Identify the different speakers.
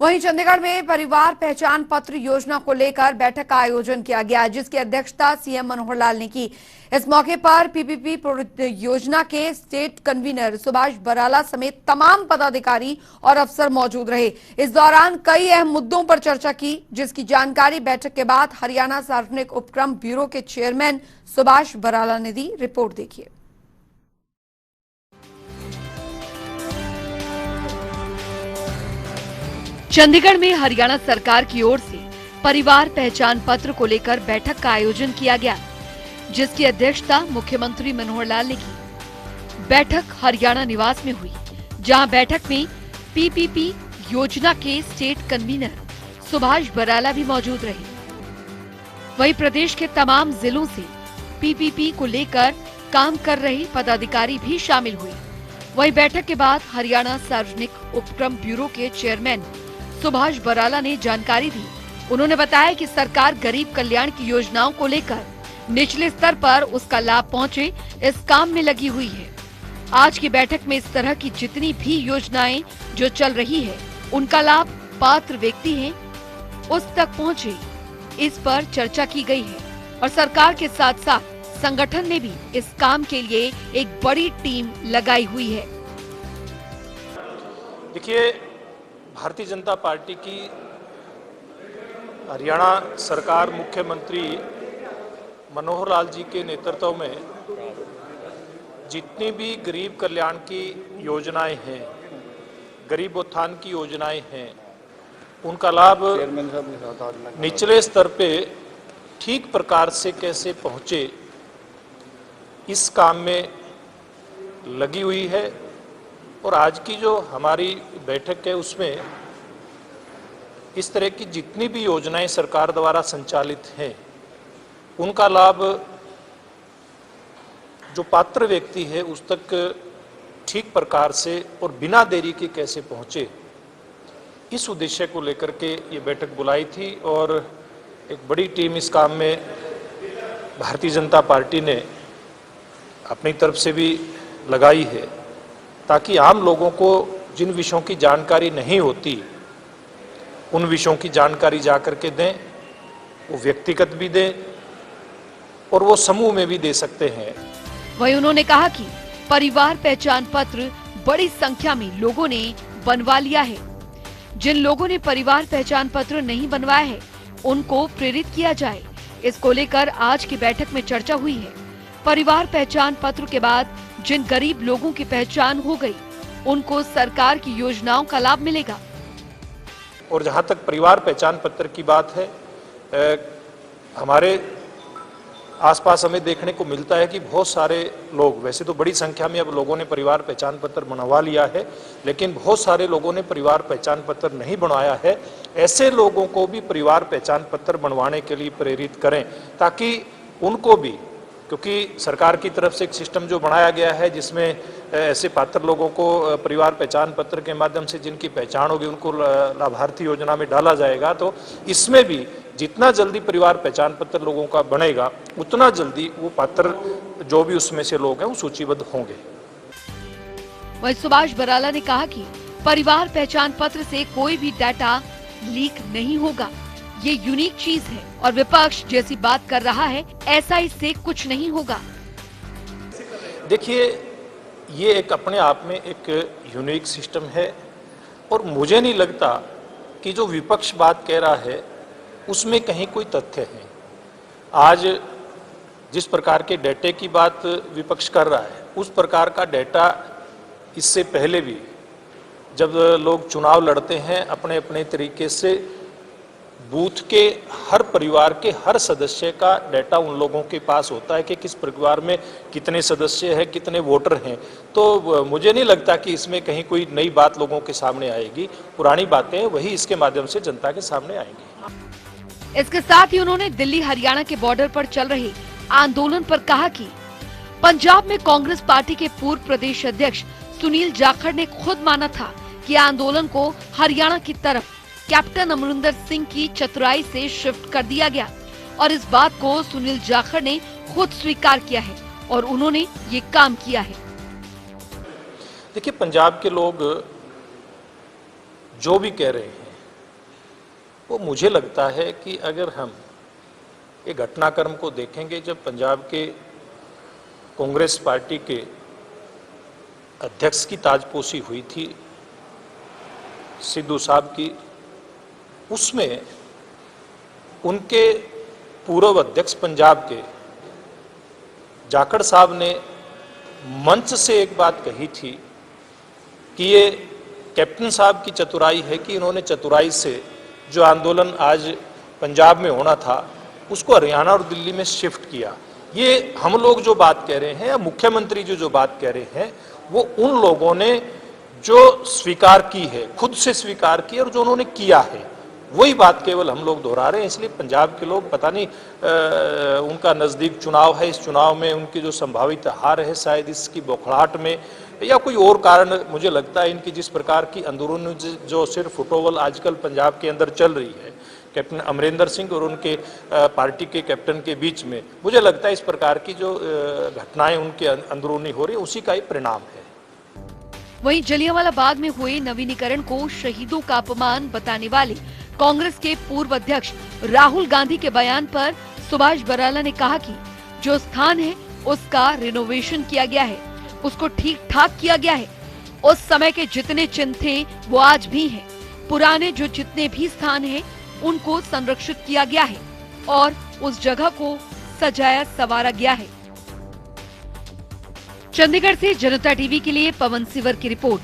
Speaker 1: वहीं चंडीगढ़ में परिवार पहचान पत्र योजना को लेकर बैठक का आयोजन किया गया, जिसकी अध्यक्षता सीएम मनोहर लाल ने की। इस मौके पर पीपीपी योजना के स्टेट कन्वीनर सुभाष बराला समेत तमाम पदाधिकारी और अफसर मौजूद रहे। इस दौरान कई अहम मुद्दों पर चर्चा की, जिसकी जानकारी बैठक के बाद हरियाणा सार्वजनिक उपक्रम ब्यूरो के चेयरमैन सुभाष बराला ने दी। रिपोर्ट देखिए।
Speaker 2: चंडीगढ़ में हरियाणा सरकार की ओर से परिवार पहचान पत्र को लेकर बैठक का आयोजन किया गया, जिसकी अध्यक्षता मुख्यमंत्री मनोहर लाल ने की। बैठक हरियाणा निवास में हुई, जहां बैठक में पीपीपी योजना के स्टेट कन्वीनर सुभाष बराला भी मौजूद रहे। वहीं प्रदेश के तमाम जिलों से पीपीपी को लेकर काम कर रहे पदाधिकारी भी शामिल हुए। वहीं बैठक के बाद हरियाणा सार्वजनिक उपक्रम ब्यूरो के चेयरमैन सुभाष बराला ने जानकारी दी। उन्होंने बताया कि सरकार गरीब कल्याण की योजनाओं को लेकर निचले स्तर पर उसका लाभ पहुंचे, इस काम में लगी हुई है। आज की बैठक में इस तरह की जितनी भी योजनाएं जो चल रही है, उनका लाभ पात्र व्यक्ति हैं उस तक पहुंचे, इस पर चर्चा की गई है। और सरकार के साथ साथ संगठन ने भी इस काम के लिए एक बड़ी टीम लगाई हुई है।
Speaker 3: देखिए, भारतीय जनता पार्टी की हरियाणा सरकार मुख्यमंत्री मनोहर लाल जी के नेतृत्व में जितनी भी गरीब कल्याण की योजनाएं हैं, गरीब उत्थान की योजनाएं हैं, उनका लाभ निचले स्तर पे ठीक प्रकार से कैसे पहुंचे, इस काम में लगी हुई है। और आज की जो हमारी बैठक है, उसमें इस तरह की जितनी भी योजनाएं सरकार द्वारा संचालित हैं, उनका लाभ जो पात्र व्यक्ति है उस तक ठीक प्रकार से और बिना देरी के कैसे पहुंचे, इस उद्देश्य को लेकर के ये बैठक बुलाई थी। और एक बड़ी टीम इस काम में भारतीय जनता पार्टी ने अपनी तरफ से भी लगाई है, ताकि आम लोगों को जिन विषयों की जानकारी नहीं होती, उन विषयों की जानकारी जाकर के दें, वो व्यक्तिगत भी दें और वो समूह में भी दे सकते हैं।
Speaker 2: वहीं उन्होंने कहा कि परिवार पहचान पत्र बड़ी संख्या में लोगों ने बनवा लिया है। जिन लोगों ने परिवार पहचान पत्र नहीं बनवाया है, उनको प्रेरित किया जाए। इसको लेकर आज की बैठक में चर्चा हुई है। परिवार पहचान पत्र के बाद जिन गरीब लोगों की पहचान हो गई, उनको सरकार की योजनाओं का लाभ मिलेगा।
Speaker 3: और जहां तक परिवार पहचान पत्र की बात है, हमारे आसपास हमें देखने को मिलता है कि बहुत सारे लोग, वैसे तो बड़ी संख्या में अब लोगों ने परिवार पहचान पत्र बनवा लिया है, लेकिन बहुत सारे लोगों ने परिवार पहचान पत्र नहीं बनवाया है। ऐसे लोगों को भी परिवार पहचान पत्र बनवाने के लिए प्रेरित करें, ताकि उनको भी, क्योंकि सरकार की तरफ से एक सिस्टम जो बनाया गया है, जिसमें ऐसे पात्र लोगों को परिवार पहचान पत्र के माध्यम से जिनकी पहचान होगी, उनको लाभार्थी योजना में डाला जाएगा। तो इसमें भी जितना जल्दी परिवार पहचान पत्र लोगों का बनेगा, उतना जल्दी वो पात्र जो भी उसमें से लोग हैं वो सूचीबद्ध होंगे।
Speaker 2: वहीं सुभाष बराला ने कहा कि परिवार पहचान पत्र से कोई भी डाटा लीक नहीं होगा, ये यूनिक चीज है। और विपक्ष जैसी बात कर रहा है, ऐसा इससे कुछ नहीं होगा।
Speaker 3: देखिए, ये एक अपने आप में एक यूनिक सिस्टम है, और मुझे नहीं लगता कि जो विपक्ष बात कह रहा है उसमें कहीं कोई तथ्य है। आज जिस प्रकार के डेटे की बात विपक्ष कर रहा है, उस प्रकार का डेटा इससे पहले भी जब लोग चुनाव लड़ते हैं, अपने अपने तरीके से बूथ के हर परिवार के हर सदस्य का डेटा उन लोगों के पास होता है कि किस परिवार में कितने सदस्य हैं, कितने वोटर हैं। तो मुझे नहीं लगता कि इसमें कहीं कोई नई बात लोगों के सामने आएगी। पुरानी बातें वही इसके माध्यम से जनता के सामने आएंगी।
Speaker 2: इसके साथ ही उन्होंने दिल्ली हरियाणा के बॉर्डर पर चल रहे आंदोलन पर कहा कि पंजाब में कांग्रेस पार्टी के पूर्व प्रदेश अध्यक्ष सुनील जाखड़ ने खुद माना था कि आंदोलन को हरियाणा की तरफ कैप्टन अमरिंदर सिंह की चतुराई से शिफ्ट कर दिया गया, और इस बात को सुनील जाखड़ ने खुद स्वीकार किया है और उन्होंने ये काम किया है।
Speaker 3: देखिए, पंजाब के लोग जो भी कह रहे हैं, वो मुझे लगता है कि अगर हम ये घटनाक्रम को देखेंगे, जब पंजाब के कांग्रेस पार्टी के अध्यक्ष की ताजपोशी हुई थी सिद्धू साहब की, उसमें उनके पूर्व अध्यक्ष पंजाब के जाखड़ साहब ने मंच से एक बात कही थी कि ये कैप्टन साहब की चतुराई है कि इन्होंने चतुराई से जो आंदोलन आज पंजाब में होना था उसको हरियाणा और दिल्ली में शिफ्ट किया। ये हम लोग जो बात कह रहे हैं या मुख्यमंत्री जो बात कह रहे हैं, वो उन लोगों ने जो स्वीकार की है, खुद से स्वीकार की और जो उन्होंने किया है, वही बात केवल हम लोग दोहरा रहे हैं। इसलिए पंजाब के लोग पता नहीं उनका नज़दीक चुनाव है, इस चुनाव में उनकी जो संभावित हार है शायद इसकी बौखलाहट में या कोई और कारण, मुझे लगता है इनकी जिस प्रकार की अंदरूनी जो सिर्फ फुटोवल आजकल पंजाब के अंदर चल रही है कैप्टन अमरिंदर सिंह और उनके पार्टी के कैप्टन के बीच में, मुझे लगता है इस प्रकार की जो घटनाएं उनके अंदरूनी हो रही है उसी का ही परिणाम है।
Speaker 2: वहीं जलियांवाला बाग में हुए नवीनीकरण को शहीदों का अपमान बताने वाले कांग्रेस के पूर्व अध्यक्ष राहुल गांधी के बयान पर सुभाष बराला ने कहा कि जो स्थान है उसका रिनोवेशन किया गया है, उसको ठीक ठाक किया गया है। उस समय के जितने चिन्ह थे वो आज भी हैं। पुराने जो जितने भी स्थान हैं उनको संरक्षित किया गया है और उस जगह को सजाया संवारा गया है। चंडीगढ़ से जनता टीवी के लिए पवन सिवर की रिपोर्ट।